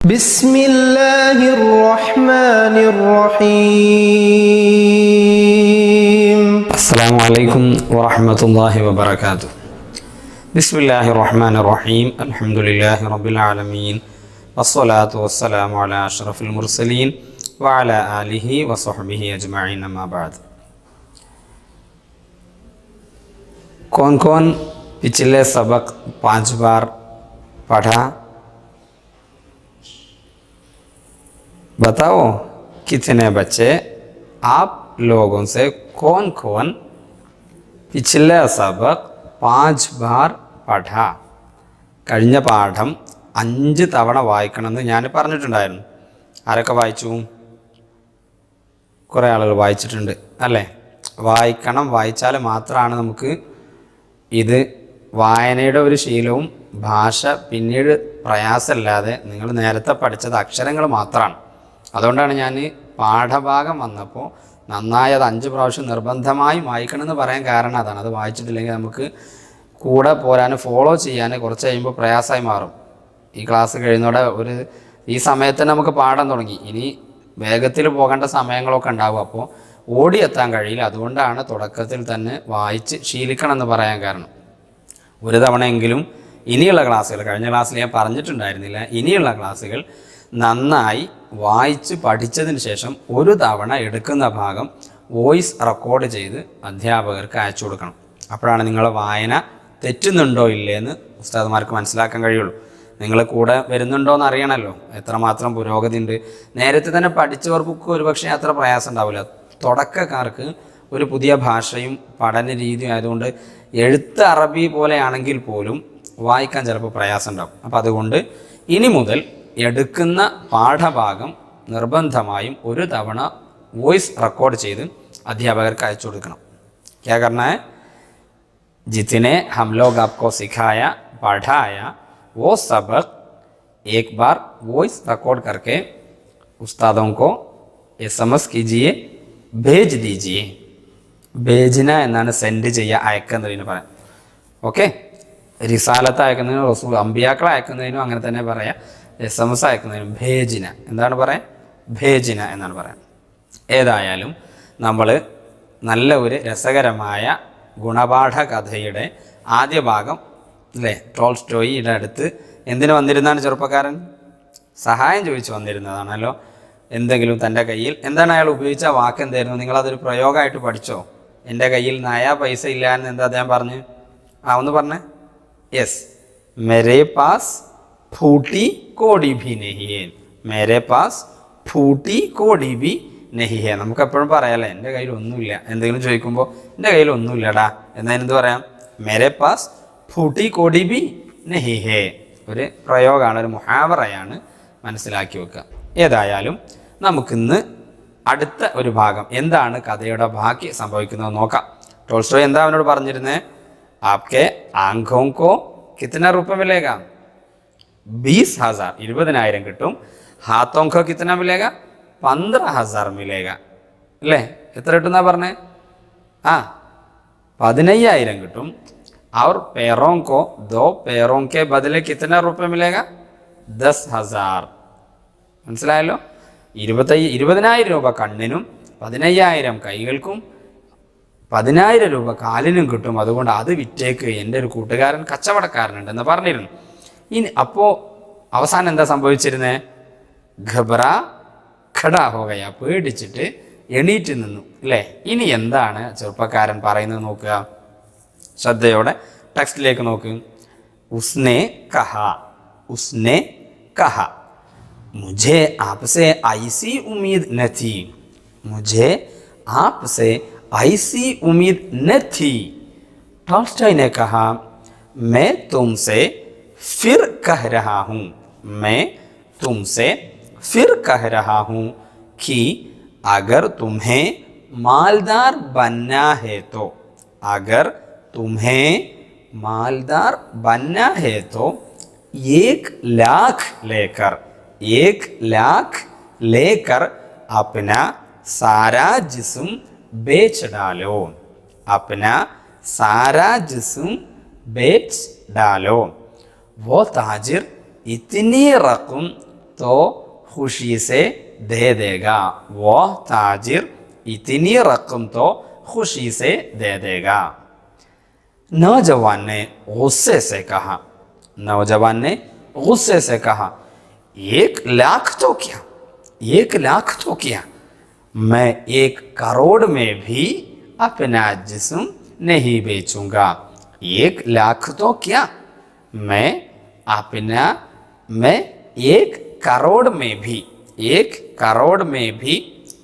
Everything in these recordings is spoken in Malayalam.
بسم الله الرحمن الرحيم السلام عليكم ورحمة الله وبركاته. بسم الله الرحمن الرحيم. الحمد لله رب العالمين والصلاة والسلام على أشرف المرسلين وعلى آله وصحبه أجمعين أما بعد. कौन कौन पिछले सबक 5 बार पढ़ा? बताओ कितने बच्चे आप लोगों से कौन कौन पिछले सबक 5 बार പഠ? കഴിഞ്ഞ പാഠം 5 തവണ വായിക്കണമെന്ന് ഞാൻ പറഞ്ഞിട്ടുണ്ടായിരുന്നു. ആരൊക്കെ വായിച്ചു? കുറേ ആളുകൾ വായിച്ചിട്ടുണ്ട് അല്ലേ? വായിക്കണം, വായിച്ചാൽ മാത്രമാണ് നമുക്ക് ഇത് വായനയുടെ ഒരു ശീലവും ഭാഷ പിന്നീട് പ്രയാസമില്ലാതെ നിങ്ങൾ നേരത്തെ പഠിച്ചത് അക്ഷരങ്ങൾ മാത്രമാണ്. അതുകൊണ്ടാണ് ഞാൻ പാഠഭാഗം വന്നപ്പോൾ നന്നായി അത് 5 പ്രാവശ്യം നിർബന്ധമായും വായിക്കണമെന്ന് പറയാൻ കാരണം അതാണ്. അത് വായിച്ചിട്ടില്ലെങ്കിൽ നമുക്ക് കൂടെ പോരാൻ ഫോളോ ചെയ്യാൻ കുറച്ച് കഴിയുമ്പോൾ പ്രയാസമായി മാറും. ഈ ക്ലാസ് കഴിയുന്നതോടെ ഈ സമയത്ത് തന്നെ നമുക്ക് പാഠം തുടങ്ങി. ഇനി വേഗത്തിൽ പോകേണ്ട സമയങ്ങളൊക്കെ ഉണ്ടാവും. അപ്പോൾ ഓടിയെത്താൻ കഴിയില്ല. അതുകൊണ്ടാണ് തുടക്കത്തിൽ തന്നെ വായിച്ച് ശീലിക്കണം എന്ന് പറയാൻ കാരണം. ഒരു തവണയെങ്കിലും ഇനിയുള്ള ക്ലാസ്സുകൾ, കഴിഞ്ഞ ക്ലാസ്സിൽ ഞാൻ പറഞ്ഞിട്ടുണ്ടായിരുന്നില്ല, ഇനിയുള്ള ക്ലാസ്സുകൾ നന്നായി വായിച്ച് പഠിച്ചതിന് ശേഷം ഒരു തവണ എടുക്കുന്ന ഭാഗം വോയിസ് റെക്കോർഡ് ചെയ്ത് അധ്യാപകർക്ക് അയച്ചു കൊടുക്കണം. അപ്പോഴാണ് നിങ്ങളുടെ വായന തെറ്റുന്നുണ്ടോ ഇല്ലേന്ന് ഉസ്താദുമാർക്ക് മനസ്സിലാക്കാൻ കഴിയുള്ളൂ. നിങ്ങൾ കൂടെ വരുന്നുണ്ടോ എന്ന് അറിയണമല്ലോ, എത്രമാത്രം പുരോഗതി ഉണ്ട്. നേരത്തെ തന്നെ പഠിച്ചവർക്ക് ഒരുപക്ഷെ അത്ര പ്രയാസം ഉണ്ടാവില്ല. തുടക്കക്കാർക്ക് ഒരു പുതിയ ഭാഷയും പഠന രീതിയും ആയതുകൊണ്ട് എഴുത്ത് അറബി പോലെയാണെങ്കിൽ പോലും വായിക്കാൻ ചിലപ്പോൾ പ്രയാസം ഉണ്ടാവും. അപ്പോൾ അതുകൊണ്ട് ഇനി മുതൽ എടുക്കുന്ന പാഠഭാഗം നിർബന്ധമായും ഒരു തവണ വോയിസ് റെക്കോർഡ് ചെയ്ത് അധ്യാപകർക്ക് അയച്ചു കൊടുക്കണം. क्या करना है? जितने हम लोग आपको सिखाया, पढ़ाया, वो सबक एक बार वॉइस रिकॉर्ड करके उस्तादों को SMS कीजिए, भेज दीजिए. भेजना എന്നാണ് സെൻഡ് ചെയ്യുക, അയക്കുന്നതിന് പറയാം. ഓക്കെ, റിസാലത്ത് അയക്കുന്നതിനും റസൂൽ അമ്പിയാക്കളെ അയക്കുന്നതിനും അങ്ങനെ തന്നെ പറയാം. SMS അയക്കുന്നതിനും ഭേജിന എന്താണ് പറയാം? ഭേജിന എന്നാണ് പറയാം. ഏതായാലും നമ്മൾ നല്ല ഒരു രസകരമായ ഗുണപാഠ കഥയുടെ ആദ്യ ഭാഗം അല്ലേ, ടോൾസ്റ്റോയിയുടെ അടുത്ത് എന്തിനു വന്നിരുന്നാണ് ചെറുപ്പക്കാരൻ? സഹായം ചോദിച്ചു വന്നിരുന്നതാണല്ലോ. എന്തെങ്കിലും തൻ്റെ കയ്യിൽ, എന്താണ് അയാൾ ഉപയോഗിച്ച വാക്ക് എന്തായിരുന്നു? നിങ്ങളതൊരു പ്രയോഗമായിട്ട് പഠിച്ചോ? എൻ്റെ കയ്യിൽ നയാ പൈസ ഇല്ല എന്ന് എന്താ അദ്ദേഹം പറഞ്ഞ്? ഒന്ന് പറഞ്ഞേ. യെസ്, മേരെ പാസ് ഫൂട്ടി കോടി ഭി നഹി ഹേ. മേരെ പാസ് ഫൂട്ടി കോടി ഭി നഹി ഹേ. നമുക്ക് എപ്പോഴും പറയാമല്ലേ, എൻ്റെ കയ്യിൽ ഒന്നുമില്ല. എന്തെങ്കിലും ചോദിക്കുമ്പോൾ എൻ്റെ കയ്യിൽ ഒന്നുമില്ലടാ എന്നതിനെന്ത് പറയാം? മേരെ പാസ് ഫൂട്ടി കോടി ഭി നഹി ഹേ. ഒരു പ്രയോഗമാണ്, ഒരു മുഹാവറയാണ്, മനസ്സിലാക്കി വെക്കുക. ഏതായാലും നമുക്കിന്ന് അടുത്ത ഒരു ഭാഗം എന്താണ് കഥയുടെ ബാക്കി സംഭവിക്കുന്നത് നോക്കാം. ടോൾസ്റ്റോയ് എന്താ അവനോട് പറഞ്ഞിരുന്നത്? ആപ്കെ ആംഖോं को कितना रुपये मिलेगा? 20,000, 20,000 കിട്ടും. ഹാത്തോं को कितना मिलेगा? 15,000 मिलेगा. അല്ലേ? എത്ര കിട്ടുന്നാ പറഞ്ഞേ? 15,000 കിട്ടും. और पैरों को 2 पैरों के बदले कितना रुपये मिलेगा? 10,000. മനസ്സിലായല്ലോ? 20,000 രൂപ കണ്ണിനും 15,000 കൈകൾക്കും 10,000 രൂപ കാലിനും കിട്ടും. അതുകൊണ്ട് അത് വിറ്റേക്ക്, എൻ്റെ ഒരു കൂട്ടുകാരൻ കച്ചവടക്കാരനുണ്ടെന്ന് പറഞ്ഞിരുന്നു. ഇനി അപ്പോൾ അവസാനം എന്താ സംഭവിച്ചിരുന്നേ? ഘബറ ഖടാ ഹോ ഗയ, പേടിച്ചിട്ട് എണീറ്റ് നിന്നു അല്ലേ? ഇനി എന്താണ് ചെറുപ്പക്കാരൻ പറയുന്നത് നോക്കുക, ശ്രദ്ധയോടെ ടെക്സ്റ്റിലേക്ക് നോക്ക്. ഉസ്നെ കഹ, ഉസ്നെ കഹ, मुझे आपसे ऐसी उम्मीद न थी, मुझे आपसे ऐसी उम्मीद न थी. टॉल्स्टॉय ने कहा, मैं तुमसे फिर कह रहा हूँ, मैं तुमसे फिर कह रहा हूँ कि अगर तुम्हें मालदार बनना है तो, अगर तुम्हें मालदार बनना है तो 1,00,000 लेकर, 1,00,000 लेकर अपना सारा जिस्म बेच डालो, अपना सारा जिस्म बेच डालो. वो ताजिर इतनी रकम तो खुशी से दे देगा. वो ताजिर इतनी रकम तो खुशी से दे देगा. नौजवान ने गुस्से से कहा. नौजवान ने गुस्से से कहा, 1,00,000 तो क्या, 1,00,000 तो क्या, मैं 1 करोड़ में भी अपना जिस्म नहीं बेचूंगा. 1,00,000 तो क्या, मैं 1 करोड़ में भी, 1 करोड़ में भी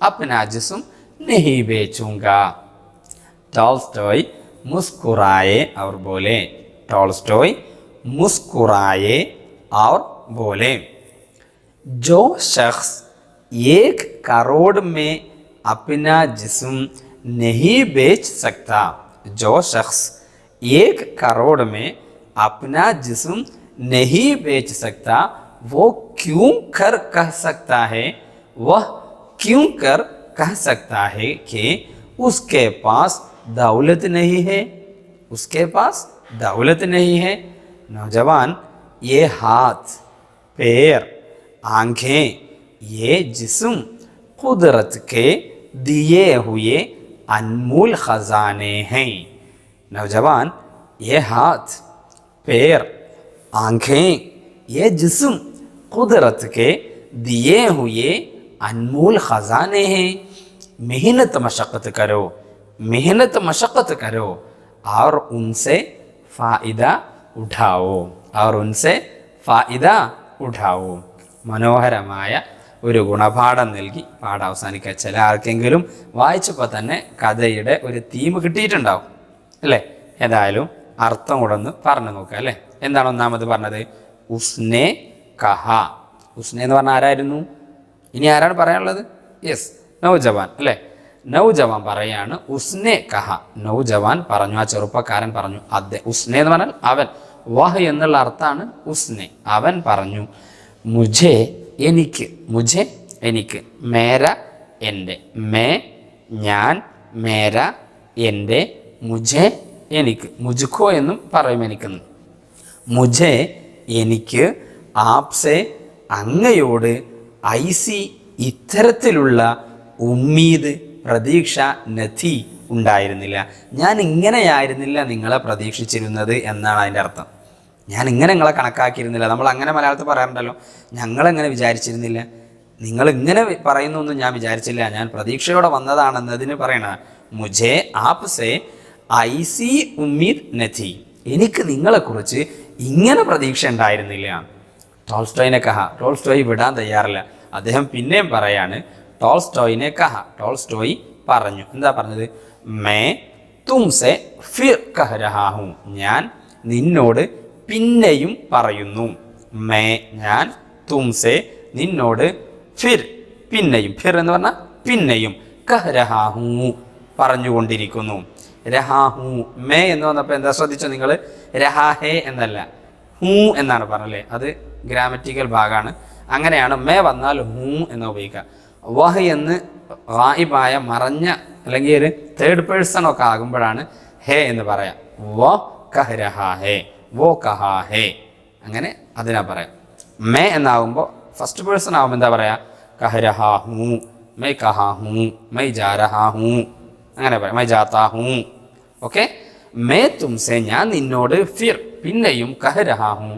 अपना जिस्म नहीं बेचूंगा. टॉल्स्टॉय मुस्कुराए और बोले. टॉल्स्टॉय मुस्कुराए और बोले, जो शख्स 1 करोड़ में अपना जिस्म नहीं बेच सकता, जो शख्स 1 करोड़ में अपना जिस्म नहीं बेच सकता, वो क्यों कर कह सकता है, वह क्यों कर कह सकता है कि उसके पास दौलत नहीं है, उसके पास दौलत नहीं है. नौजवान, ये हाथ, पैर, आंखें, ये जिस्म कुदरत के दिए हुए अनमोल खजाने हैं. नौजवान, ये हाथ, पैर, आंखें, ये जिस्म कुदरत के दिए हुए अनमोल खजाने हैं. मेहनत मशक्क़त करो, मेहनत मशक्क़त करो और उनसे फ़ायदा ഉഠാവോ, അവർ ഉൻസെ ഫായിദ ഉഠാവോ. മനോഹരമായ ഒരു ഗുണപാഠം നൽകി പാഠം അവസാനിക്കുക. ചില ആർക്കെങ്കിലും വായിച്ചപ്പോൾ തന്നെ കഥയുടെ ഒരു തീം കിട്ടിയിട്ടുണ്ടാവും അല്ലേ? ഏതായാലും അർത്ഥം കൂടെ ഒന്ന് പറഞ്ഞു നോക്കുക അല്ലേ? എന്താണ് ഒന്നാമത് പറഞ്ഞത്? ഉസ്നെ കഹ. ഉസ്നെ എന്ന് പറഞ്ഞാൽ ആരായിരുന്നു? ഇനി ആരാണ് പറയാനുള്ളത്? യെസ്, നൗജവാൻ അല്ലേ? നൗജവാൻ പറയാണ് ഉസ്നെ കഹ. നൗജവാൻ പറഞ്ഞു, ആ ചെറുപ്പക്കാരൻ പറഞ്ഞു. ഉസ്നെ എന്ന് പറഞ്ഞാൽ അവൻ, വഹ് എന്നുള്ള അർത്ഥമാണ് ഉസ്നെ. അവൻ പറഞ്ഞു, മുझे എനിക്ക്, മുझे എനിക്ക്, മേര എൻ്റെ, മേ ഞാൻ, മേര എൻ്റെ, മുझे എനിക്ക്, മുജ്കോ എന്നും പറയും എനിക്കെന്ന്. മുझे എനിക്ക്, ആപ്സെ അങ്ങയോട്, ഐസി ഇത്തരത്തിലുള്ള, ഉമ്മീദ് പ്രതീക്ഷ, നഥി ഉണ്ടായിരുന്നില്ല, ഞാൻ ഇങ്ങനെയായിരുന്നില്ല നിങ്ങളെ പ്രതീക്ഷിച്ചിരുന്നത് എന്നാണ് അതിൻ്റെ അർത്ഥം. ഞാൻ ഇങ്ങനെ നിങ്ങളെ കണക്കാക്കിയിരുന്നില്ല. നമ്മൾ അങ്ങനെ മലയാളത്തിൽ പറയാറുണ്ടല്ലോ, ഞങ്ങളെങ്ങനെ വിചാരിച്ചിരുന്നില്ല, നിങ്ങൾ ഇങ്ങനെ പറയുന്നൊന്നും ഞാൻ വിചാരിച്ചില്ല, ഞാൻ പ്രതീക്ഷയോടെ വന്നതാണെന്നതിന് പറയണ. മുझे ആപ്സെ ഐസി ഉമ്മീദ് നഥി, എനിക്ക് നിങ്ങളെക്കുറിച്ച് ഇങ്ങനെ പ്രതീക്ഷ ഉണ്ടായിരുന്നില്ല. ടോൾസ്റ്റോയിനെ കഹ. ടോൾസ്റ്റോയ് വിടാൻ തയ്യാറില്ല. അദ്ദേഹം പിന്നെയും പറയാണ്, ടോൾസ്റ്റോയിനെ കഹ. ടോൾസ്റ്റോയ് പറഞ്ഞു. എന്താ പറഞ്ഞത്? മേ തുംസെ ഫിർ കഹ രഹാ ഹൂം, ഞാൻ നിന്നോട് പിന്നെയും പറയുന്നു. മേ ഞാൻ, തുംസെ നിന്നോട്, ഫിർ പിന്നെയും, ഫിർ എന്ന് പറഞ്ഞാൽ പിന്നെയും, കഹ രഹാ ഹൂ പറഞ്ഞുകൊണ്ടിരിക്കുന്നു. രഹാ ഹൂ, മേ എന്ന് വന്നപ്പോൾ എന്താ ശ്രദ്ധിച്ചോ നിങ്ങൾ? രഹാ ഹേ എന്നല്ല, ഹൂ എന്നാണ് പറഞ്ഞല്ലേ? അത് ഗ്രാമറ്റിക്കൽ ഭാഗമാണ്. അങ്ങനെയാണ് മേ വന്നാൽ ഹൂ എന്ന് ഉപയോഗിക്കുക. വഹ് എന്ന് ഗായിബായ മറഞ്ഞ അല്ലെങ്കിൽ ഒരു തേർഡ് പേഴ്സൺ ഒക്കെ ആകുമ്പോഴാണ് ഹേ എന്ന് പറയാം. വ കഹ രഹാ ഹേ, വോ കഹാ ഹേ, അങ്ങനെ അതിനാ പറയാം. മേ എന്നാകുമ്പോൾ ഫസ്റ്റ് പേഴ്സൺ ആകുമ്പോൾ എന്താ പറയുക? കഹ രഹാ ഹൂ, മൈ കഹാ ഹൂ, മൈ ജാ രഹാ ഹൂ, അങ്ങനെ പറയാം. മൈ ജാത്താ ഹൂ. ഓക്കെ. മേ തുംസെ ഞാൻ നിന്നോട്, ഫിർ പിന്നെയും, കഹ രഹാ ഹൂ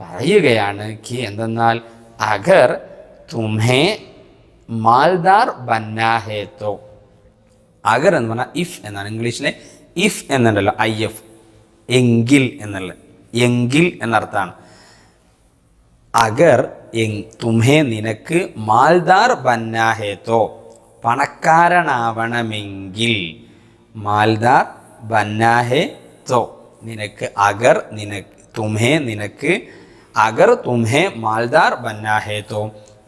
പറയുകയാണ്, കി എന്തെന്നാൽ, അഗർ തുംഹേ മാൽദാർ ബന്നാ ഹേ തോ. അഗർ എന്ന് പറഞ്ഞാൽ ഇഫ് എന്നാണ്. ഇംഗ്ലീഷിലെ ഇഫ് എന്നുണ്ടല്ലോ, IF, എങ്കിൽ എന്നുള്ള, എങ്കിൽ എന്നർത്ഥമാണ്. അഗർ തുംഹേ നിനക്ക്, മാൽദാർ ബന്നാ ഹേ തോ പണക്കാരനാവണമെങ്കിൽ, മാൽദാർ ബന്നാ ഹേ തോ നിനക്ക്, അഗർ നിനക്ക്, തുംഹേ നിനക്ക്, അഗർ തുംഹേ മാൽദാർ ബന്നാ ഹേ തോ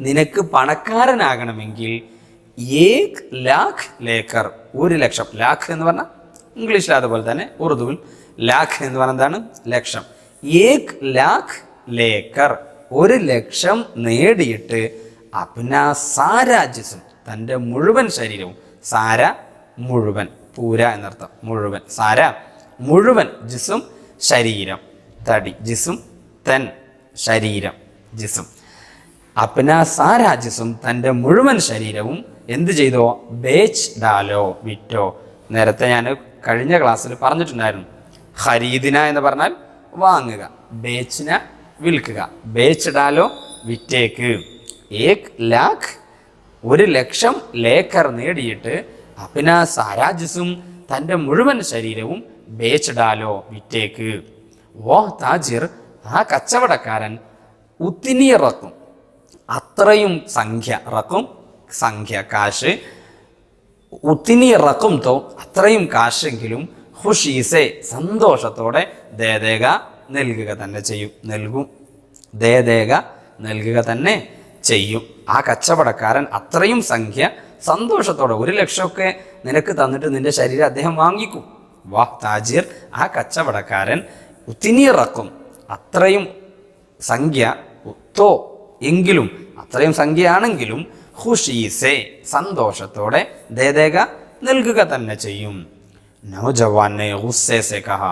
നിനക്ക് പണക്കാരനാകണമെങ്കിൽ, 1,00,000 ലേക്കർ 1,00,000. ലാഖ് എന്ന് പറഞ്ഞാൽ ഇംഗ്ലീഷിൽ അതുപോലെ തന്നെ ഉറുദുവിൽ ലാഖ് എന്ന് പറഞ്ഞാൽ എന്താണ്? ലക്ഷം. 1,00,000 ലേക്കർ 1,00,000 നേടിയിട്ട്, അപ്നാ സാരാ ജിസ്ം തൻ്റെ മുഴുവൻ ശരീരവും, സാര മുഴുവൻ, പൂര എന്നർത്ഥം മുഴുവൻ, സാര മുഴുവൻ, ജിസ്ം ശരീരം, തടി, ജിസ്ം തൻ ശരീരം, ജിസ്ം, അപ്ന സാരാ ജിസ്ം തൻ്റെ മുഴുവൻ ശരീരവും എന്ത് ചെയ്തോ, ബേച്ച് ഡാലോ വിറ്റോ. നേരത്തെ ഞാൻ കഴിഞ്ഞ ക്ലാസ്സിൽ പറഞ്ഞിട്ടുണ്ടായിരുന്നു, ഖരീദിന എന്ന് പറഞ്ഞാൽ വാങ്ങുക, ബേച്ചിന വിൽക്കുക, ബേച്ച് ഡാലോ വിറ്റേക്ക്. 1,00,000 1,00,000 ലേക്കർ നേടിയിട്ട് അപ്ന സാരാ ജിസ്ം തൻ്റെ മുഴുവൻ ശരീരവും ബേച്ച് ഡാലോ വിറ്റേക്ക്. വോ താജിർ ആ കച്ചവടക്കാരൻ ഉത്തിനി റക്കും അത്രയും സംഖ്യ, റക്കും സംഖ്യ കാശ്, ഉത്തിനി റക്കും തോ അത്രയും കാശെങ്കിലും ഖുഷീസെ സന്തോഷത്തോടെ ദേദേക നൽകുക തന്നെ ചെയ്യും, നൽകും, ദേദേക നൽകുക തന്നെ ചെയ്യും. ആ കച്ചവടക്കാരൻ അത്രയും സംഖ്യ സന്തോഷത്തോടെ 1,00,000 നിനക്ക് തന്നിട്ട് നിന്റെ ശരീരം അദ്ദേഹം വാങ്ങിക്കും. വാഹ് താജിർ ആ കച്ചവടക്കാരൻ ഉത്തിനി റക്കും അത്രയും സംഖ്യ, തോ എങ്കിലും അത്രയും സംഖ്യയാണെങ്കിലും ഖുഷീസെ സന്തോഷത്തോടെ ദേദേക നൽകുക തന്നെ ചെയ്യും. നൗജവാനെ ഗുസ്സേസെ കഹ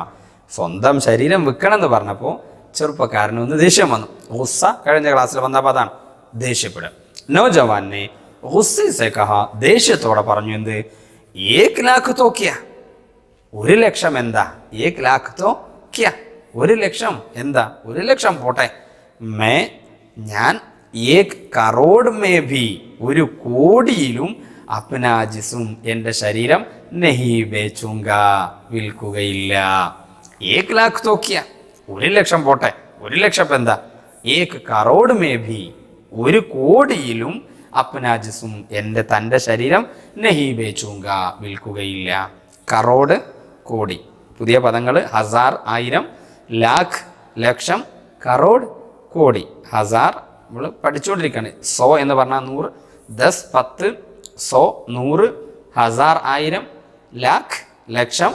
സ്വന്തം ശരീരം വിൽക്കണമെന്ന് പറഞ്ഞപ്പോൾ ചെറുപ്പക്കാരനൊന്ന് ദേഷ്യം വന്നു. ഗുസ്സ കഴിഞ്ഞ ക്ലാസ്സിൽ വന്ന പദാണ്, ദേഷ്യപ്പെടുക. നൗജവാനെ ഗുസ്സേസെ കഹ ദേഷ്യത്തോടെ പറഞ്ഞു, എന്ത്, 1,00,000 തോ ക്യാ, 1,00,000 എന്താ, 1,00,000 തോ ക്യാ, 1,00,000 എന്താ, 1,00,000 പോട്ടെ, ഞാൻ 1 കറോഡ് മേ ഭി 1 കോടിയിലും അപ്നാ ജിസ്ം എൻ്റെ ശരീരം നഹി ബേച്ചൂങ്ക വിൽക്കുകയില്ല. 1,00,000 തോ ക്യാ, 1,00,000 പോട്ടെ, 1,00,000 എന്താ, 1 കറോഡ് മേ ഭി 1 കോടിയിലും അപ്നാ ജിസ്ം തൻ്റെ ശരീരം നഹി ബേച്ചൂങ്ക വിൽക്കുകയില്ല. കറോഡ് കോടി, പുതിയ പദങ്ങൾ ഹസാർ 1000, ലാഖ് ലക്ഷം, കറോഡ് കോടി. ഹസാർ നമ്മൾ പഠിച്ചുകൊണ്ടിരിക്കുകയാണ്. 100 എന്ന് പറഞ്ഞാൽ 100, 10 10, 100 100, ഹസാർ 1000, ലാഖ് ലക്ഷം,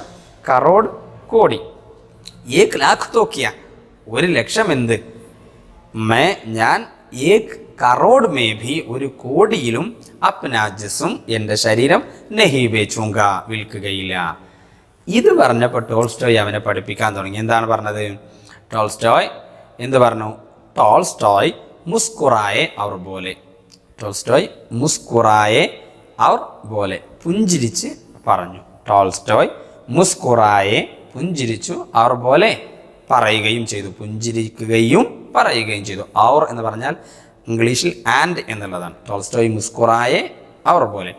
കറോഡ് കോടി. 1,00,000 തോ ക്യാ 1,00,000 എന്ത്, ഞാൻ 1 കറോഡ് മേ ഭി 1 കോടിയിലും അപ്നാ ജിസ്ം എൻ്റെ ശരീരം നഹി ബേച്ചൂങ്ക വിൽക്കുകയില്ല. ഇത് പറഞ്ഞപ്പോൾ ടോൾസ്റ്റോയ് അവനെ പഠിപ്പിക്കാൻ തുടങ്ങി. എന്താണ് പറഞ്ഞത്? ടോൾസ്റ്റോയ് എന്ത് പറഞ്ഞു? ടോൾസ്റ്റോയ് മുസ്കുറായെ അവർ പോലെ, ടോൾസ്റ്റോയ് മുസ്കുറായെ അവർ പോലെ പുഞ്ചിരിച്ച് പറഞ്ഞു. ടോൾസ്റ്റോയ് മുസ്കുറായെ പുഞ്ചിരിച്ചു അവർ പോലെ പറയുകയും ചെയ്തു, പുഞ്ചിരിക്കുകയും പറയുകയും ചെയ്തു. അവർ എന്ന് പറഞ്ഞാൽ ഇംഗ്ലീഷിൽ ആൻഡ് എന്നുള്ളതാണ്. ടോൾസ്റ്റോയ് മുസ്കുറായെ അവർ പോലെ,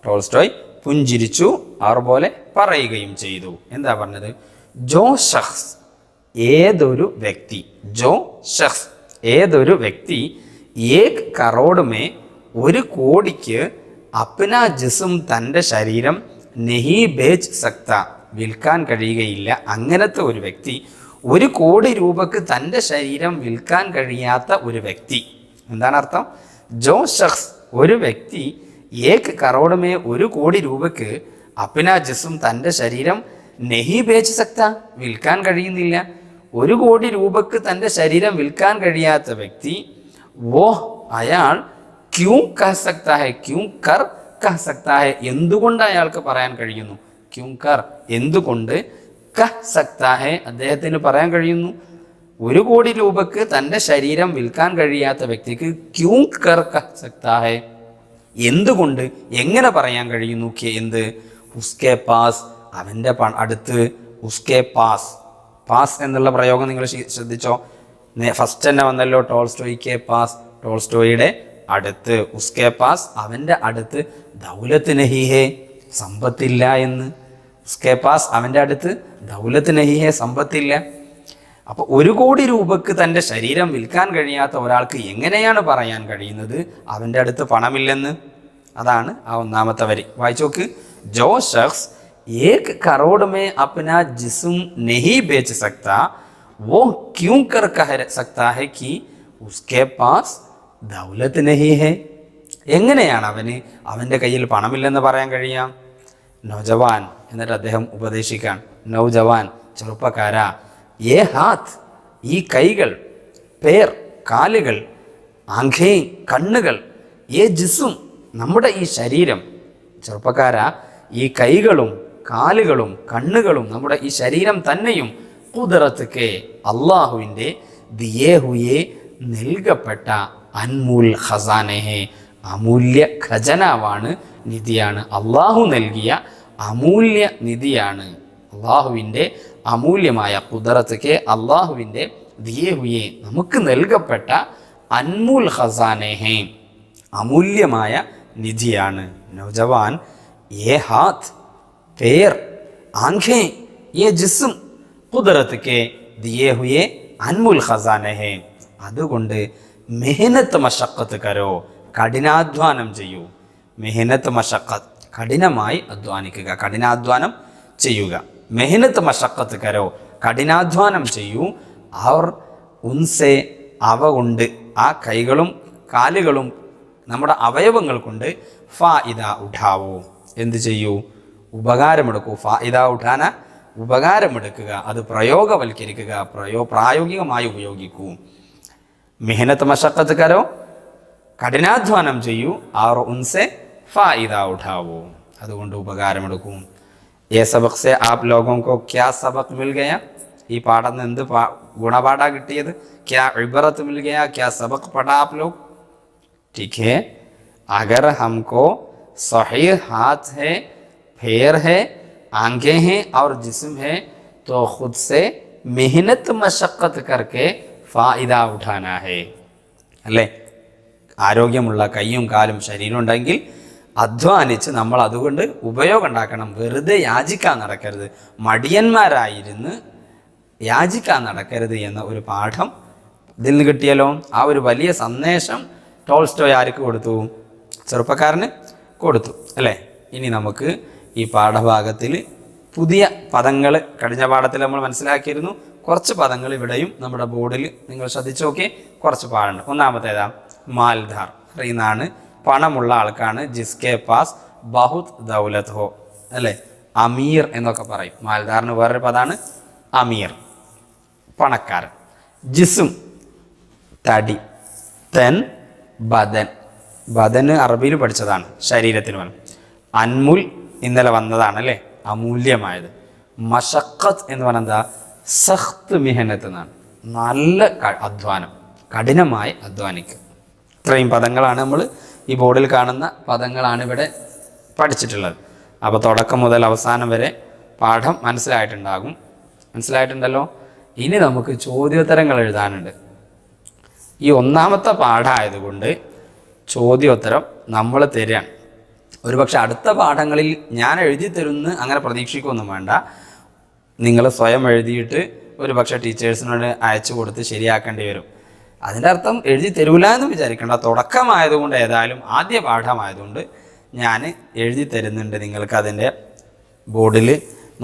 ടോൾസ്റ്റോയ് പുഞ്ചിരിച്ചു അവർ പോലെ പറയുകയും ചെയ്തു. എന്താ പറഞ്ഞത്? ജോ ഷഖ്സ് ഏതൊരു വ്യക്തി, ജോ ഷഖ്സ് ഏതൊരു വ്യക്തി 1 കറോഡ് മേ 1 കോടിക്ക് അപ്നാ ജിസ്ം തൻ്റെ ശരീരം നഹി ബേച്ച് സക്ത വിൽക്കാൻ കഴിയുകയില്ല. അങ്ങനത്തെ ഒരു വ്യക്തി, 1 കോടി രൂപക്ക് തൻ്റെ ശരീരം വിൽക്കാൻ കഴിയാത്ത ഒരു വ്യക്തി. എന്താണ് അർത്ഥം? ജോ ഷഖ്സ് ഒരു വ്യക്തി 1 കറോഡ് മേ 1 കോടി രൂപക്ക് അപ്നാ ജിസ്ം തൻ്റെ ശരീരം നഹി ബേച്ച് സക്ത വിൽക്കാൻ കഴിയുന്നില്ല. 1 കോടി രൂപക്ക് തൻ്റെ ശരീരം വിൽക്കാൻ കഴിയാത്ത വ്യക്തി, വോ അയാൾ ക്യൂ കഹ സക്താ ഹൈ, ക്യൂ കർ കഹ സക്താ ഹൈ എന്തുകൊണ്ട് അയാൾക്ക് പറയാൻ കഴിയുന്നു, ക്യൂ കർ എന്തുകൊണ്ട്, കഹ സക്താ ഹൈ അദ്ദേഹത്തിന് പറയാൻ കഴിയുന്നു. 1 കോടി രൂപക്ക് തൻ്റെ ശരീരം വിൽക്കാൻ കഴിയാത്ത വ്യക്തിക്ക് ക്യൂ കർ കഹ സക്താ ഹൈ എന്തുകൊണ്ട്, എങ്ങനെ പറയാൻ കഴിയുന്നു? എന്ത്, ഉസ്കെ പാസ് അവൻ്റെ അടുത്ത്, ഉസ്കെ പാസ്, പാസ് എന്നുള്ള പ്രയോഗം നിങ്ങൾ ശ്രദ്ധിച്ചോ? ഫസ്റ്റ് തന്നെ വന്നല്ലോ, ടോൾസ്റ്റോയ്ക്ക് പാസ് ടോൾസ്റ്റോയുടെ അടുത്ത്, ഉസ്കെ പാസ് അവൻ്റെ അടുത്ത്, ദൗലത്ത് നഹി ഹേ സമ്പത്തില്ല എന്ന്, ഉസ്കെ പാസ് അവൻ്റെ അടുത്ത് ദൗലത്ത് നഹി ഹേ സമ്പത്തില്ല. അപ്പോൾ 1 കോടി രൂപക്ക് തൻ്റെ ശരീരം വിൽക്കാൻ കഴിയാത്ത ഒരാൾക്ക് എങ്ങനെയാണ് പറയാൻ കഴിയുന്നത് അവൻ്റെ അടുത്ത് പണമില്ലെന്ന്? അതാണ് ആ ഒന്നാമത്തെ വരി. വായിച്ചു നോക്ക്. ജോ ഷഖ്സ് 1 करोड़ में अपना जिस्म नहीं बेच सकता वो क्यों कर कह सकता है कि उसके पास ദൗലത്ത് നഹി ഹേ. എങ്ങനെയാണ് അവൻ്റെ കയ്യിൽ പണമില്ലെന്ന് പറയാൻ കഴിയാം? നൗജവാൻ എന്നിട്ട് അദ്ദേഹം ഉപദേശിക്കാൻ, നൗജവാൻ ചെറുപ്പക്കാരാ, ഏ ഹാത്ത് ഈ കൈകൾ, പേർ കാലുകൾ, ആഖേ കണ്ണുകൾ, ഏ ജിസ്ം നമ്മുടെ ഈ ശരീരം, ചെറുപ്പക്കാരാ ഈ കൈകളും കാലുകളും കണ്ണുകളും നമ്മുടെ ഈ ശരീരം തന്നെയും ഖുദ്റത്ത് കെ അള്ളാഹുവിൻ്റെ ദിയേ ഹുയെ നൽകപ്പെട്ട അൻമുൽ ഖസാനഹെ, അമൂല്യ ഖജനാവാണ്, നിധിയാണ്. അള്ളാഹു നൽകിയ അമൂല്യ നിധിയാണ്. അള്ളാഹുവിൻ്റെ അമൂല്യമായ ഖുദറത്തൊക്കെ അള്ളാഹുവിൻ്റെ ദിയേ ഹുയെ നമുക്ക് നൽകപ്പെട്ട അൻമുൽ ഖസാനഹെ, അമൂല്യമായ നിധിയാണ്. നൗജവാൻ യേ ഹാത്ത്, പേർ, ആംഖേं, യേ ജിസ്ം ഖുദറത്ത് കെ ദിയേ ഹുയെ അൻമുൽ ഖസാനഹെ. അതുകൊണ്ട് മെഹനത്ത് മശക്കത്ത് കരോ, കഠിനാധ്വാനം ചെയ്യൂ. മെഹനത്ത് മശക്കത്ത്, കഠിനമായി അധ്വാനിക്കുക, കഠിനാധ്വാനം ചെയ്യുക. മെഹനത്ത് മശക്കത്ത് കരോ, കഠിനാധ്വാനം ചെയ്യൂ. അവർ ഉൻസെ, അവ കൊണ്ട്, ആ കൈകളും കാലുകളും നമ്മുടെ അവയവങ്ങൾ കൊണ്ട് ഫായിദ ഉഠാവോ, എന്ത് ചെയ്യൂ, ഉപകാരമെടുക്കൂ. ഫായിദ ഉഠാന, ഉപകാരമെടുക്കുക, അത് പ്രയോഗവൽക്കരിക്കുക, പ്രായോഗികമായി ഉപയോഗിക്കൂ. മെഹനത്ത് മശക്കത്ത് കരോ, കഠിനാധ്വാനം ചെയ്യൂ. അവർ ഉൻസെ ഫായിദ ഉഠാവോ, അതുകൊണ്ട് ഉപകാരമെടുക്കൂ. യേ സബക് സെ ആപ് ലോഗോं को क्या सबक मिल गया, ഈ പാഠം നിന്ന് എന്ത് ഗുണപാഠ കിട്ടിയത്? क्या इबरत मिल गया, क्या सबक पढ़ा आप लोग? ठीक है, अगर हमको सही हाथ है, पैर है, आंखें हैं और जिस्म है तो खुद से मेहनत मशक्क़त करके फ़ायदा उठाना है. അല്ലേ? ആരോഗ്യമുള്ള കൈയും കാലും ശരീരം ഉണ്ടെങ്കിൽ അധ്വാനിച്ച് നമ്മൾ അതുകൊണ്ട് ഉപയോഗം ഉണ്ടാക്കണം. വെറുതെ യാചിക്കാൻ നടക്കരുത്, മടിയന്മാരായിരുന്ന് യാചിക്കാൻ നടക്കരുത് എന്ന ഒരു പാഠം ഇതിൽ നിന്ന് കിട്ടിയാലോ. ആ ഒരു വലിയ സന്ദേശം ടോൾസ്റ്റോയ് ആർക്ക് കൊടുത്തു? ചെറുപ്പക്കാരന് കൊടുത്തു, അല്ലേ? ഇനി നമുക്ക് ഈ പാഠഭാഗത്തിൽ പുതിയ പദങ്ങൾ, കഴിഞ്ഞ പാഠത്തിൽ നമ്മൾ മനസ്സിലാക്കിയിരുന്നു. കുറച്ച് പദങ്ങൾ ഇവിടെയും നമ്മുടെ ബോർഡിൽ നിങ്ങൾ ശ്രദ്ധിച്ചു നോക്കി. കുറച്ച് പാടുണ്ട്. ഒന്നാമത്തേതാ മാൽധാർ, അറിയുന്നതാണ്, പണമുള്ള ആൾക്കാണ്. ജിസ്കെ പാസ് ബഹുത് ദൗലത്ത് ഹോ, അല്ലേ? അമീർ എന്നൊക്കെ പറയും. മാൽധാറിന് വേറൊരു പദമാണ് അമീർ, പണക്കാരൻ. ജിസും, തടി. തെൻ, ബദൻ. ബദന് അറബിയിൽ പഠിച്ചതാണ്, ശരീരത്തിന് വേണം. അൻമുൽ ഇന്നലെ വന്നതാണ്, അല്ലേ? അമൂല്യമായത്. മഷക്കത്ത് എന്ന് പറഞ്ഞാൽ എന്താ? സഖ്ത് മിഹനത്ത് എന്നാണ്, നല്ല അധ്വാനം, കഠിനമായി അധ്വാനിക്കുക. ഇത്രയും പദങ്ങളാണ് നമ്മൾ ഈ ബോർഡിൽ കാണുന്ന പദങ്ങളാണ് ഇവിടെ പഠിച്ചിട്ടുള്ളത്. അപ്പോൾ തുടക്കം മുതൽ അവസാനം വരെ പാഠം മനസ്സിലായിട്ടുണ്ടല്ലോ. ഇനി നമുക്ക് ചോദ്യോത്തരങ്ങൾ എഴുതാനുണ്ട്. ഈ ഒന്നാമത്തെ പാഠമായതുകൊണ്ട് ചോദ്യോത്തരം നമ്മൾ തരികയാണ്. ഒരുപക്ഷെ അടുത്ത പാഠങ്ങളിൽ ഞാൻ എഴുതി തരുമെന്ന് അങ്ങനെ പ്രതീക്ഷിക്കൊന്നും വേണ്ട. നിങ്ങൾ സ്വയം എഴുതിയിട്ട് ഒരു പക്ഷേ ടീച്ചേഴ്സിനോട് അയച്ചു കൊടുത്ത് ശരിയാക്കേണ്ടി വരും. അതിൻ്റെ അർത്ഥം എഴുതി തരൂല എന്ന് വിചാരിക്കേണ്ട. തുടക്കമായതുകൊണ്ട്, ഏതായാലും ആദ്യ പാഠമായതുകൊണ്ട് ഞാൻ എഴുതി തരുന്നുണ്ട്. നിങ്ങൾക്ക് അതിൻ്റെ ബോർഡിൽ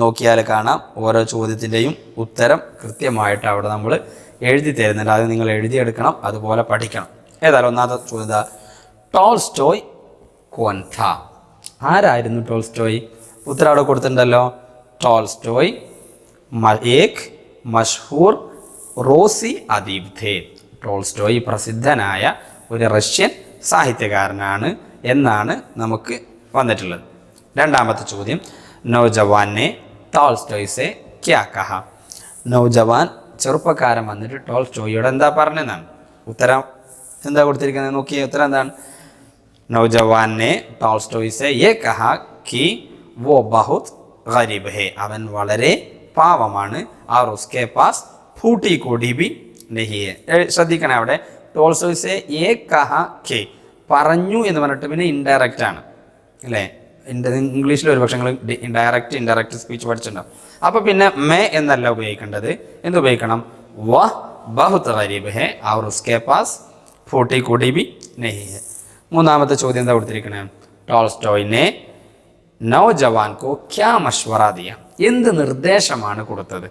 നോക്കിയാൽ കാണാം. ഓരോ ചോദ്യത്തിൻ്റെയും ഉത്തരം കൃത്യമായിട്ട് അവിടെ നമ്മൾ എഴുതി തരുന്നുണ്ട്. അത് നിങ്ങൾ എഴുതിയെടുക്കണം, അതുപോലെ പഠിക്കണം. ഏതായാലും ഒന്നാമത്തെ ചോദ്യം, ടോൾസ്റ്റോയ് കോൻ ഥാ, ആരായിരുന്നു ടോൾസ്റ്റോയ്? ഉത്തരം അവിടെ കൊടുത്തിട്ടുണ്ടല്ലോ. ടോൾസ്റ്റോയ് ഏക് മഷ്ഹൂർ റോസി അദീബ് ഥേ. ടോൾസ്റ്റോയ് പ്രസിദ്ധനായ ഒരു റഷ്യൻ സാഹിത്യകാരനാണ് എന്നാണ് നമുക്ക് വന്നിട്ടുള്ളത്. രണ്ടാമത്തെ ചോദ്യം, നൗജവാനെ ടോൾസ്റ്റോയ് സെ ക്യാ കഹ. നൗജവാൻ, ചെറുപ്പക്കാരൻ വന്നിട്ട് ടോൾസ്റ്റോയിയോട് എന്താ പറഞ്ഞതെന്നാണ്. ഉത്തരം എന്താ കൊടുത്തിരിക്കുന്നത് നോക്കിയേ. ഉത്തരം എന്താണ്? നൗജവാനെ ടോൾസ്റ്റോയ് സെ യേ കഹ കി വോ ബഹുത് ഗരീബ് ഹേ, അവൻ വളരെ പാവമാണ്. और उसके पास फूटी कोडी भी नहीं है. ശ്രദ്ധിക്കണേ, അവിടെ ടോൾസ്റ്റോയ് സെ യേ കഹ കെ പറഞ്ഞു എന്ന് പറഞ്ഞിട്ട് പിന്നെ ഇൻഡയറക്റ്റ് ആണ്, അല്ലേ? ഇംഗ്ലീഷിൽ ഒരു പക്ഷേ ഇൻഡയറക്റ്റ് സ്പീച്ച് പഠിച്ചിട്ടുണ്ടാവും. അപ്പോൾ പിന്നെ മേ എന്നല്ല ഉപയോഗിക്കേണ്ടത്. എന്തുപയോഗിക്കണം? വഹ് ബഹുത് ഗരീബ് ഹേ और उसके पास फूटी कोडी भी नहीं है. മൂന്നാമത്തെ ചോദ്യം എന്താ കൊടുത്തിരിക്കണേ? ടോൾസ്റ്റോയിനെ നൗജവാൻ കോ ക്യാ മഷ്വറ ദിയ, എന്ത് നിർദ്ദേശമാണ് കൊടുത്തത്?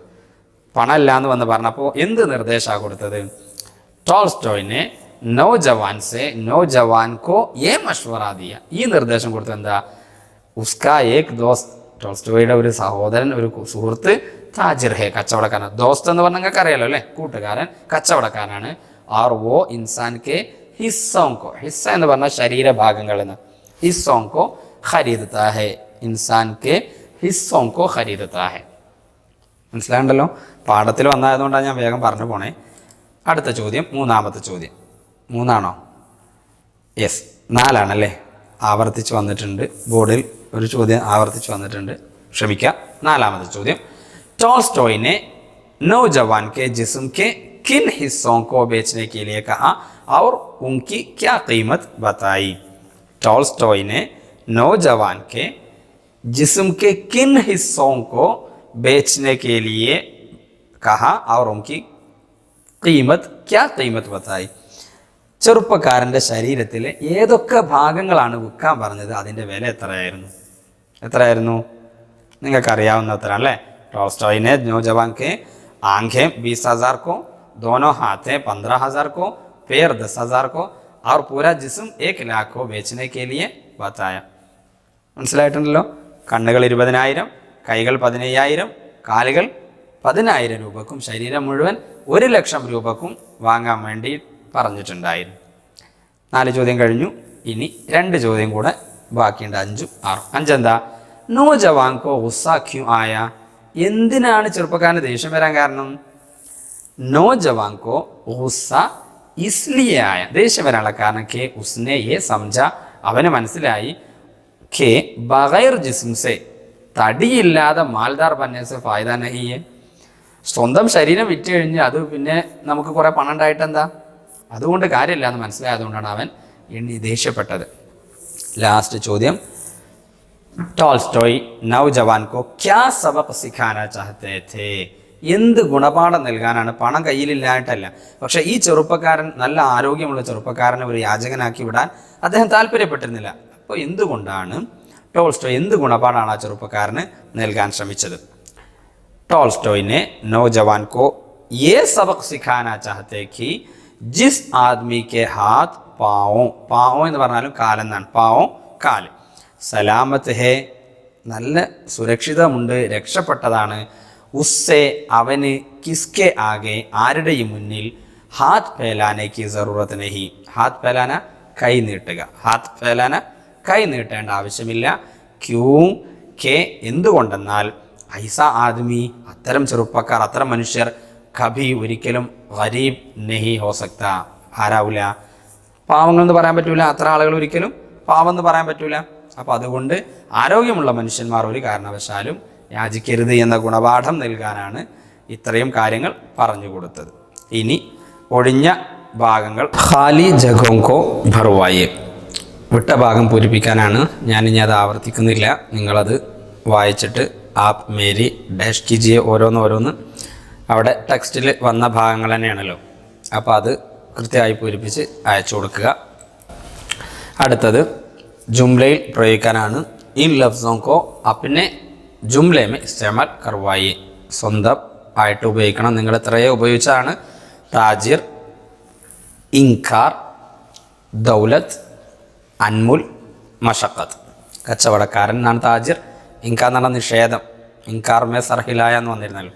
പണമില്ല എന്ന് വന്ന് പറഞ്ഞപ്പോൾ എന്ത് നിർദ്ദേശമാണ് കൊടുത്തത്? ടോൾസ്റ്റോയിനെ നൗജവാൻ സെ നൗജവാൻ കോ യേ മഷ്വറ ദിയ, ഈ നിർദ്ദേശം കൊടുത്തത് എന്താ? ഉസ്കാ ഏക് ദോസ്ത്, ടോൾസ്റ്റോയുടെ ഒരു സഹോദരൻ, ഒരു സുഹൃത്ത്, താജിർ ഹേ, കച്ചവടക്കാരൻ. ദോസ്ത് എന്ന് പറഞ്ഞാൽ നിങ്ങൾക്ക് അറിയാലോ, അല്ലേ? കൂട്ടുകാരൻ, കച്ചവടക്കാരനാണ്. ആർ വോ ഇൻസാൻ കെ ഹിസ്സോങ്കോ, ഹിസ്സ എന്ന് പറഞ്ഞാൽ ശരീരഭാഗങ്ങൾ എന്ന്, ഹിസ്സോങ്കോ ഖരീദത്താ ഹേ, ഇൻസാൻ കെ ഹിസ്സോങ്കോ ഖരീദത്താ ഹേ. മനസ്സിലാകണ്ടല്ലോ. പാഠത്തിൽ വന്നതായതുകൊണ്ടാണ് ഞാൻ വേഗം പറഞ്ഞു പോണേ. അടുത്ത ചോദ്യം, മൂന്നാമത്തെ ചോദ്യം, മൂന്നാണോ? യെസ്, 4ആണല്ലേ. ആവർത്തിച്ച് വന്നിട്ടുണ്ട്, ബോർഡിൽ ഒരു ചോദ്യം ആവർത്തിച്ച് വന്നിട്ടുണ്ട്, ക്ഷമിക്കുക. 4ാമത്തെ ചോദ്യം, टॉल्स्टॉय ने नौजवान के जिस्म के किन हिस्सों को बेचने के लिए कहा और उनकी क्या कीमत बताई? टॉल्स्टॉय ने नौजवान के जिस्म के किन हिस्सों को बेचने के लिए कहा और उनकी क्या कीमत बताई? ചെറുപ്പക്കാരൻ്റെ ശരീരത്തിലെ ഏതൊക്കെ ഭാഗങ്ങളാണ് വിൽക്കാൻ പറഞ്ഞത്, അതിൻ്റെ വില എത്രയായിരുന്നു? നിങ്ങൾക്കറിയാവുന്ന ഉത്തരം അല്ലേ? टॉल्स्टॉय ने नौजवान के आंखें 20,000 को, दोनों हाथें 15,000 को, पैर 10,000 को और पूरा जिस्म 1,00,000 को बेचने के लिए बताया. മനസ്സിലായിട്ടുണ്ടല്ലോ? കണ്ണുകൾ 20,000, കൈകൾ 15,000, കാലുകൾ 10,000 രൂപക്കും ശരീരം മുഴുവൻ 1,00,000 രൂപക്കും വാങ്ങാൻ വേണ്ടി പറഞ്ഞിട്ടുണ്ടായിരുന്നു. 4 ചോദ്യം കഴിഞ്ഞു. ഇനി 2 ചോദ്യം കൂടെ ബാക്കിയുണ്ട്. 5ഉം 6ഉം. 5 എന്താ? നൗജവാൻ കോ ഗുസ്സ ക്യൂ ആയ? എന്തിനാണ് ചെറുപ്പക്കാരന് ദേഷ്യം വരാൻ കാരണം? നൗജവാൻ കോ ഗുസ്സ ഇസ്ലിയെ ആയ, ദേഷ്യം വരാനുള്ള കാരണം കെ ഉസ്നെ യെ സംജ, അവന് മനസ്സിലായി, കെ ബഗൈർ ജിസ്ം സെ, തടിയില്ലാതെ മാൽദാർ ബന്നേസെ ഫായ്ദ നഹിയെ, സ്വന്തം ശരീരം വിറ്റ് കഴിഞ്ഞ് അത് പിന്നെ നമുക്ക് കുറേ പണം ഉണ്ടായിട്ട് എന്താ, അതുകൊണ്ട് കാര്യമില്ല എന്ന് മനസ്സിലായതുകൊണ്ടാണ് അവൻ ദേഷ്യപ്പെട്ടത്. ലാസ്റ്റ് ചോദ്യം, ടോൾസ്റ്റോയ് നൗജവാൻ കോ ക്യാ സബക് സിഖാനാ ചാഹത്തെ थे? എന്ത് ഗുണപാഠം നൽകാനാണ്? പണം കയ്യിലില്ലായിട്ടല്ല, പക്ഷെ ഈ ചെറുപ്പക്കാരൻ, നല്ല ആരോഗ്യമുള്ള ചെറുപ്പക്കാരനെ ഒരു യാചകനാക്കി വിടാൻ അദ്ദേഹം താല്പര്യപ്പെട്ടിരുന്നില്ല. അപ്പോൾ എന്തുകൊണ്ടാണ് ടോൾസ്റ്റോയ്, എന്ത് ഗുണപാഠമാണ് ആ ചെറുപ്പക്കാരന് നൽകാൻ ശ്രമിച്ചത്? टॉल्स्टॉय ने नौजवान को ये सबक सिखाना चाहते कि जिस आदमी के हाथ പാവം എന്ന് പറഞ്ഞാലും കാലെന്നാണ്, പാവം കാല്, സലാമത്ത് ഹേ, നല്ല സുരക്ഷിതമുണ്ട്, രക്ഷപ്പെട്ടതാണ്, ഉസ്സെ അവന്, കിസ്കെ ആകെ, ആരുടെയും മുന്നിൽ, ഹാത്ത് ഫേലാനയ്ക്ക് ജറൂറത്ത് നഹി, ഹാത്ത് ഫേലാന കൈ നീട്ടുക, ഹാത്ത് ഫേലാന കൈ നീട്ടേണ്ട ആവശ്യമില്ല, ക്യൂ കെ എന്തുകൊണ്ടെന്നാൽ, ഐസ ആദ്മി അത്തരം ചെറുപ്പക്കാർ, അത്തരം മനുഷ്യർ, കഭി ഒരിക്കലും ഗരീബ് നഹി ഹോ സക്ത, ആരാവില്ല, പാവങ്ങൾ എന്ന് പറയാൻ പറ്റൂല, അത്ര ആളുകൾ ഒരിക്കലും പാവം എന്ന് പറയാൻ പറ്റൂല. അപ്പോൾ അതുകൊണ്ട് ആരോഗ്യമുള്ള മനുഷ്യന്മാർ ഒരു കാരണവശാലും യാചിക്കരുത് എന്ന ഗുണപാഠം നൽകാനാണ് ഇത്രയും കാര്യങ്ങൾ പറഞ്ഞു കൊടുത്തത്. ഇനി ഒഴിഞ്ഞ ഭാഗങ്ങൾ, ഖാലി ജഗോങ്കോ ഭർവായെ, വിട്ട ഭാഗം പൂരിപ്പിക്കാനാണ്. ഞാനിനി അത് ആവർത്തിക്കുന്നില്ല, നിങ്ങളത് വായിച്ചിട്ട് ആപ്പ് മേരി ഡാഷ് കീജിയെ ഓരോന്ന് അവിടെ ടെക്സ്റ്റിൽ വന്ന ഭാഗങ്ങൾ തന്നെയാണല്ലോ, അപ്പോൾ അത് കൃത്യമായി പൂരിപ്പിച്ച് അയച്ചു കൊടുക്കുക. അടുത്തത് ജുംലയിൽ പ്രയോഗിക്കാനാണ്. ഇൻ ലഫ്സോं को अपने जुमले में इस्तेमाल करवाइए, സ്വന്തം ആയിട്ട് ഉപയോഗിക്കണം. നിങ്ങൾ എത്രയോ ഉപയോഗിച്ചാണ്. താജിർ, ഇൻകാർ, ദൗലത്ത്, അൻമുൽ, മഷക്കത്ത്. കച്ചവടക്കാരൻ എന്നാണ് താജിർ. ഇൻകാർ എന്ന് പറഞ്ഞാൽ നിഷേധം, ഇൻകാർമേ സർഹിലായ എന്ന് വന്നിരുന്നല്ലോ.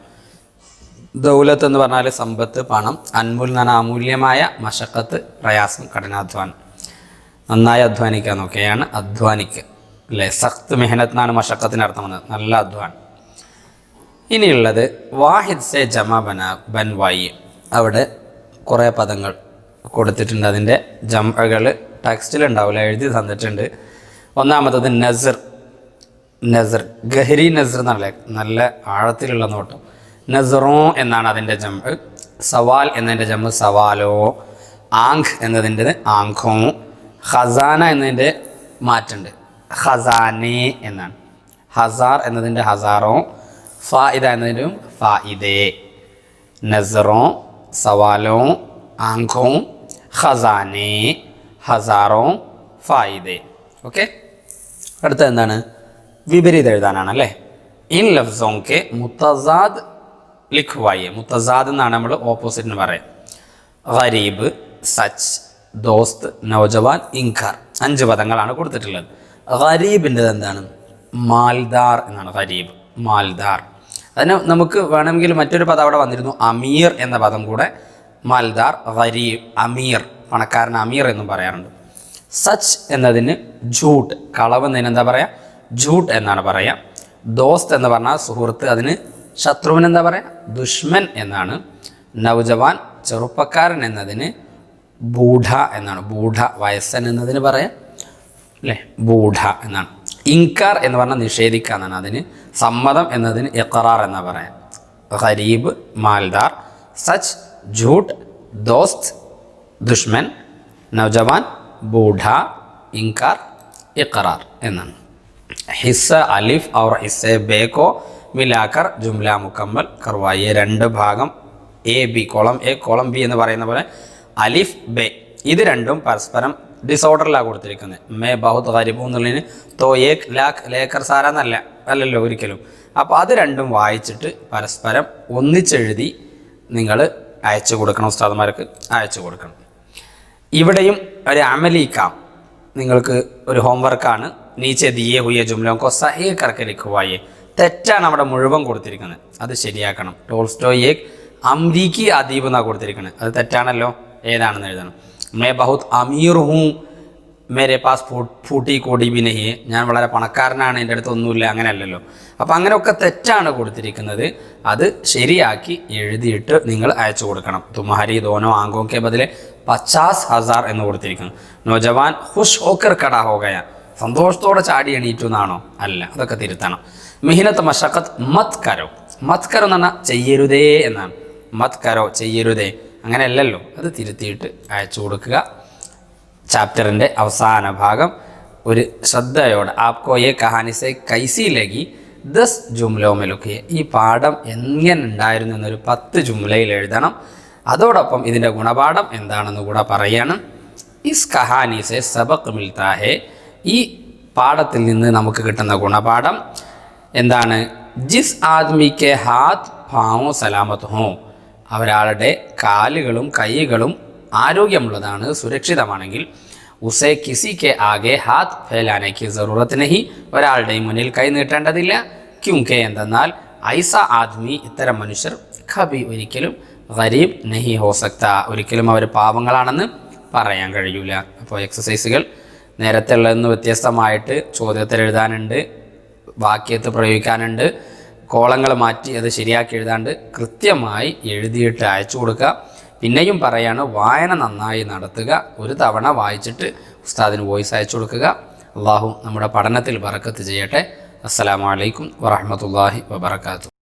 ദൗലത്ത് എന്ന് പറഞ്ഞാൽ സമ്പത്ത്, പണം. അൻമുൽ എന്ന് പറഞ്ഞാൽ അമൂല്യമായ, മഷക്കത്ത് പ്രയാസം, കഠിനാധ്വാനം. നന്നായി അധ്വാനിക്കുക എന്നൊക്കെയാണ് അധ്വാനിക്കുക അല്ലേ. സഖ്ത് മെഹനത്ത് എന്നാണ് മഷക്കത്തിന് അർത്ഥം വന്നത്, നല്ല അധ്വാനം. ഇനിയുള്ളത് വാഹിദ് സെ ജമ ബൻവായി, അവിടെ കുറേ പദങ്ങൾ കൊടുത്തിട്ടുണ്ട്. അതിൻ്റെ ജമകൾ ടെക്സ്റ്റിലുണ്ടാവില്ല, എഴുതി തന്നിട്ടുണ്ട്. ഒന്നാമത്തത് നസർ, ഗഹരി നസർ എന്നല്ലേ, നല്ല ആഴത്തിലുള്ള നോട്ടം. നസറോ എന്നാണ് അതിൻ്റെ ജമ്പ്. സവാൽ എന്നതിൻ്റെ ജമ്പ് സവാലോ. ആങ്ക് എന്നതിൻ്റെ ആങ്കോ. ഖസാന എന്നതിൻ്റെ മാറ്റുണ്ട്, ഖസാനെ എന്നാണ്. ഹസാർ എന്നതിൻ്റെ ഹസാറോ. ഫായിദ എന്നതിനും ഫായിദേ. നസറോ, സവാലോ, ആങ്കോ, ഖസാനെ, ഹസാറോ, ഫായിദേ. ഓക്കെ, അടുത്ത എന്താണ്? വിപരീതം എഴുതാനാണ് അല്ലേ. ഇൻ ലഫ്സോं के മുത്തസാദ് ലിഖ്വായിയെ, മുത്തസാദ് എന്നാണ് നമ്മൾ ഓപ്പോസിറ്റിന് പറയാം. ഗരീബ്, സച്ച്, ദോസ്ത്, നൗജവാൻ, ഇൻകാർ. 5 പദങ്ങളാണ് കൊടുത്തിട്ടുള്ളത്. ഗരീബിൻ്റെത് എന്താണ്? മാൽദാർ എന്നാണ്. ഗരീബ്, മാൽദാർ. അതിന് നമുക്ക് വേണമെങ്കിൽ മറ്റൊരു പദം അവിടെ വന്നിരുന്നു, അമീർ എന്ന പദം കൂടെ. മാൽദാർ, ഗരീബ്, അമീർ, പണക്കാരൻ അമീർ എന്നും പറയാറുണ്ട്. സച്ച് എന്നതിന് ഝൂട്ട്, കളവ് എന്നതിന് എന്താ പറയുക? ഝൂട്ട് എന്നാണ് പറയുക. ദോസ്ത് എന്ന് പറഞ്ഞാൽ സുഹൃത്ത്, അതിന് ശത്രുവിന് എന്താ പറയുക? ദുഷ്മൻ എന്നാണ്. നൗജവാൻ, ചെറുപ്പക്കാരൻ എന്നതിന് ബൂഢ എന്നാണ്. ബൂഢ വയസ്സൻ എന്നതിന് പറയാം അല്ലേ, ബൂഢ എന്നാണ്. ഇൻകാർ എന്ന് പറഞ്ഞാൽ നിഷേധിക്കുക എന്നാണ്. അതിന് സമ്മതം എന്നതിന് ഇഖറാർ എന്നാ പറയാം. ഖരീബ് മാൽദാർ, സച്ച് झूठ, ദോസ്ത് ദുഷ്മൻ, നൗജവാൻ ബൂഢ, ഇൻകാർ ഇഖറാർ എന്നാണ്. ഹിസ്സ അലിഫ് और हिस्से बे को मिलाकर जुमला मुकम्मल करवाइए. രണ്ട് ഭാഗം A B, column A column B എന്ന് പറയുന്ന പോലെ അലിഫ് ബെ ഇത് രണ്ടും പരസ്പരം ഡിസോർഡറിലാണ് കൊടുത്തിരിക്കുന്നത്. മേ ബഹുത് ഗരീബ് എന്നുള്ളതിന് തോ ഏക് ലാഖ് ലേക്കർ സാരാന്നല്ല അല്ലല്ലോ ഒരിക്കലും. അപ്പോൾ അത് രണ്ടും വായിച്ചിട്ട് പരസ്പരം ഒന്നിച്ചെഴുതി നിങ്ങൾ അയച്ചു കൊടുക്കണം, ഉസ്താദുമാർക്ക് അയച്ചു കൊടുക്കണം. ഇവിടെയും ഒരു അമലിക്കാം, നിങ്ങൾക്ക് ഒരു ഹോംവർക്കാണ്. നീച്ചെ ദിയേ ഹുയ ജുംലോ സഹീ കർക്കെ ലിഖ്വായേ. തെറ്റാണ് അവിടെ മുഴുവൻ കൊടുത്തിരിക്കുന്നത്, അത് ശരിയാക്കണം. ടോൾസ്റ്റോയ് ഏക് അംരീക്കി അദീബ് എന്നാണ് കൊടുത്തിരിക്കുന്നത്, അത് തെറ്റാണല്ലോ. ഏതാണെന്ന് എഴുതണം. May ബഹുത് Ameer who Mere pass footy കോടി ബി നഹി, ഞാൻ വളരെ പണക്കാരനാണ്, എൻ്റെ അടുത്ത് ഒന്നുമില്ല, അങ്ങനെയല്ലല്ലോ. അപ്പം അങ്ങനെയൊക്കെ തെറ്റാണ് കൊടുത്തിരിക്കുന്നത്, അത് ശരിയാക്കി എഴുതിയിട്ട് നിങ്ങൾ അയച്ചു കൊടുക്കണം. തുമ്ഹാരി ദോനോ ആങ്കോ കെ ബദലെ 50,000 എന്ന് കൊടുത്തിരിക്കുന്നു. നോജവാൻ ഖുഷ് ഹോക്കർ കടാ ഹോ ഗയ, സന്തോഷത്തോടെ ചാടി എണീറ്റു എന്നാണോ? അല്ല, അതൊക്കെ തിരുത്തണം. മിഹിനത്ത് മഷക്കത്ത് മത് കരോ, മത് കരോ എന്ന് പറഞ്ഞാൽ ചെയ്യരുതേ എന്നാണ്. മത് കരോ ചെയ്യരുതേ, അങ്ങനെയല്ലല്ലോ, അത് തിരുത്തിയിട്ട് അയച്ചു കൊടുക്കുക. ചാപ്റ്ററിൻ്റെ അവസാന ഭാഗം ഒരു ശ്രദ്ധയോടെ ആപ്കോ യേ കഹാനി സേ കൈസി ലഗി 10 ജുംലോ മേ ലിഖിയേ. ഈ പാഠം എങ്ങനെ ഉണ്ടായിരുന്നു എന്നൊരു 10 ജുംലയിൽ എഴുതണം. അതോടൊപ്പം ഇതിൻ്റെ ഗുണപാഠം എന്താണെന്ന് കൂടെ പറയണം. ഇസ് കഹാനി സേ സബക് മിൽത്താ ഹേ, ഈ പാഠത്തിൽ നിന്ന് നമുക്ക് കിട്ടുന്ന ഗുണപാഠം എന്താണ്? ജിസ് ആദ്മിക്ക് ഹാത്ത് പാവോ സലാമത്ത് ഹോ, ഒരാളുടെ കാലുകളും കൈകളും ആരോഗ്യമുള്ളതാണ്, സുരക്ഷിതമാണെങ്കിൽ ഉസേ കിസി കെ ആകെ ഹാത്ത് ഫേലാനയ്ക്ക് ജറൂറത്ത് നഹി, ഒരാളുടെയും മുന്നിൽ കൈ നീട്ടേണ്ടതില്ല. ക്യൂങ്കെ എന്തെന്നാൽ ഐസ ആദ്മി, ഇത്തരം മനുഷ്യർ ഖബി ഒരിക്കലും ഗരീബ് നഹി ഹോ സക്ത, ഒരിക്കലും അവർ പാവങ്ങളാണെന്ന് പറയാൻ കഴിയൂല. അപ്പോൾ എക്സസൈസുകൾ നേരത്തെ ഉള്ളതെന്ന് വ്യത്യസ്തമായിട്ട് ചോദ്യത്തിൽ എഴുതാനുണ്ട്, വാക്യത്ത് പ്രയോഗിക്കാനുണ്ട്, കോളങ്ങൾ മാറ്റി അത് ശരിയാക്കി എഴുതാണ്ട് കൃത്യമായി എഴുതിയിട്ട് അയച്ചു കൊടുക്കുക. പിന്നെയും പറയാണ്, വായന നന്നായി നടത്തുക. ഒരു തവണ വായിച്ചിട്ട് ഉസ്താദിന് വോയിസ് അയച്ചു കൊടുക്കുക. അള്ളാഹു നമ്മുടെ പഠനത്തിൽ ബറക്കത്ത് ചെയ്യട്ടെ. അസ്സലാമു അലൈക്കും വറഹ്മത്തുള്ളാഹി വബറകാതുഹു.